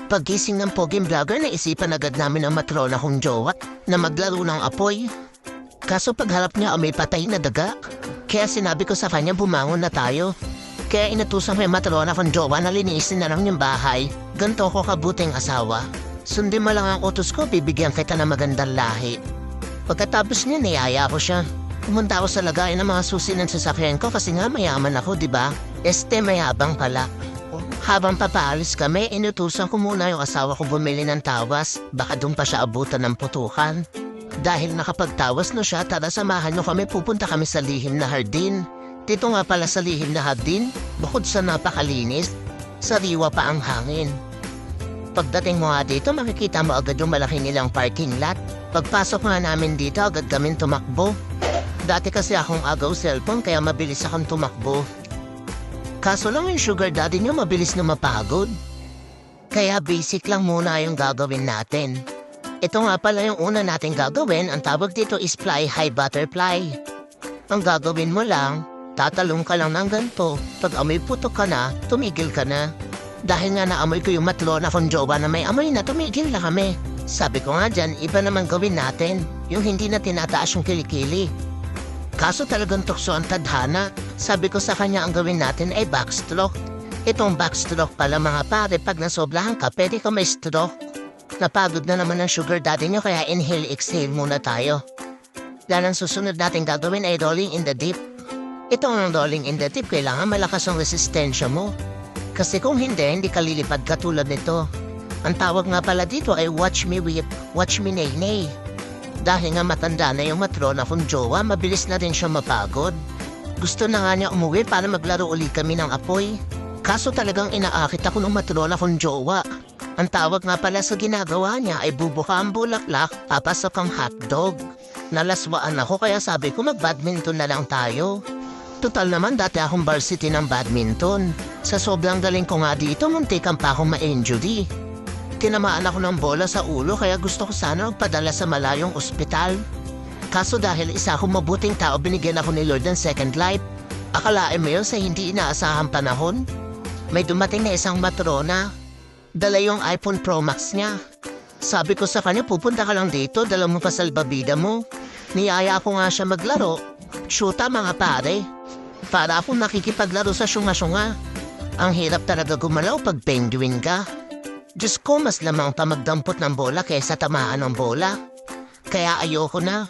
Paggising ng poging vlogger, naisipan agad namin ang matrona kong jowa na maglaro ng apoy. Kaso pagharap niya may patay na daga. Kaya sinabi ko sa kanya bumangon na tayo. Kaya inutusan ko yung matrona kong jowa na linisin na lang yung bahay. Ganto ko kabuting asawa. Sundin mo lang ang utos ko, bibigyan kita ng magandang lahi. Pagkatapos niya, niyaya ko siya. Pumunta ako sa lagayan ng mga susi ng sasakyan ko kasi nga mayaman ako, di ba? Mayabang pala. Habang papaalis kami, inutusan ko muna yung asawa ko bumili ng tawas. Baka doon pa siya abutan ng putukan. Dahil nakapagtawas na siya, tara samahan nyo kami, pupunta kami sa lihim na hardin. Dito nga pala sa lihim na hardin, bukod sa napakalinis, sariwa pa ang hangin. Pagdating mo nga dito, makikita mo agad yung malaki nilang parking lot. Pagpasok nga namin dito, agad kami tumakbo. Dati kasi akong agaw cellphone, kaya mabilis akong tumakbo. Kaso lang yung sugar daddy nyo mabilis na mapagod. Kaya basic lang muna yung gagawin natin. Ito nga pala yung una natin gagawin, ang tawag dito is fly high butterfly. Ang gagawin mo lang, tatalong ka lang ng ganito. Pag amoy putok ka na, tumigil ka na. Dahil nga naamoy ko yung matrona kong jowa na may amoy na, tumigil na kami. Sabi ko nga dyan, iba naman gawin natin. Yung hindi na tinataas yung kilikili. Kaso talagang tukso ang tadhana. Sabi ko sa kanya ang gawin natin ay backstroke. Itong backstroke pala mga pare, pag nasobrahan ka, pwede ka may stroke. Napagod na naman ang sugar daddy nyo, kaya inhale, exhale muna tayo. Dahil ang susunod natin gagawin ay rolling in the deep. Itong rolling in the deep, kailangan malakas ang resistensya mo. Kasi kung hindi ka lilipad katulad nito. Ang tawag nga pala dito ay watch me whip, watch me nay-nay. Dahil nga matanda na yung matrona kong jowa, mabilis na rin siya mapagod. Gusto na nga niya umuwi para maglaro uli kami ng apoy. Kaso talagang inaakit ako ng matrona kong jowa. Ang tawag nga pala sa ginagawa niya ay bubuka ang bulaklak, papasok ang hotdog. Nalaswaan ako kaya sabi ko mag-badminton na lang tayo. Total naman dati akong varsity ng badminton. Sa sobrang galing ko nga dito, muntikan pa akong ma-injury. Tinamaan ako ng bola sa ulo kaya gusto ko sana magpadala sa malayong ospital. Kaso dahil isa akong mabuting tao, binigyan ako ni Lord ng second life. Akalain mo yun sa hindi inaasahang panahon? May dumating na isang matrona. Dala yung iPhone Pro Max niya. Sabi ko sa kanya, pupunta ka lang dito, dala mo pa salbabida mo. Niyaya ko nga siya maglaro. Shoota mga pare. Para akong nakikipaglaro sa syunga-syunga. Ang hirap talaga gumalaw pag penguin ka. Diyos ko, mas lamang pa magdampot ng bola kaysa tamaan ng bola. Kaya ayoko na.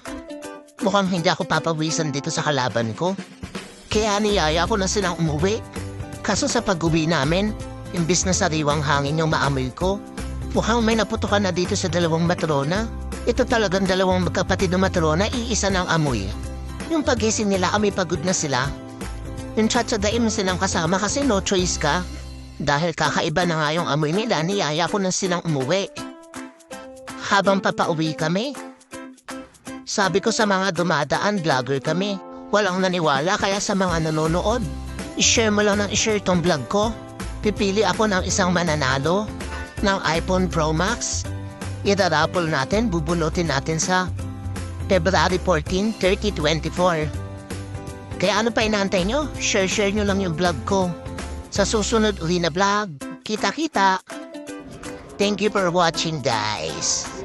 Mukhang hindi ako papawisan dito sa kalaban ko. Kaya niyaya ko na silang umuwi. Kaso sa pag-uwi namin, imbis na sariwang hangin yung maamoy ko, mukhang may naputukan na dito sa dalawang matrona. Ito talagang dalawang magkapatid na matrona, iisa ng amoy. Yung pagising nila, amoy pagod na sila. Yung tsatsadain mo silang kasama kasi no choice ka. Dahil kakaiba na nga yung amoy nila, niyaya ko na silang umuwi. Habang papauwi kami, sabi ko sa mga dumadaan, vlogger kami. Walang naniwala kaya sa mga nanonood, i-share mo lang ng i-share tong vlog ko. Pipili ako ng isang mananalo ng iPhone Pro Max. Idarapol natin, bubunutin natin sa February 14, 3024. Kaya ano pa inaantay nyo? Share nyo lang yung vlog ko. Sa susunod uli na vlog, kita-kita. Thank you for watching, guys.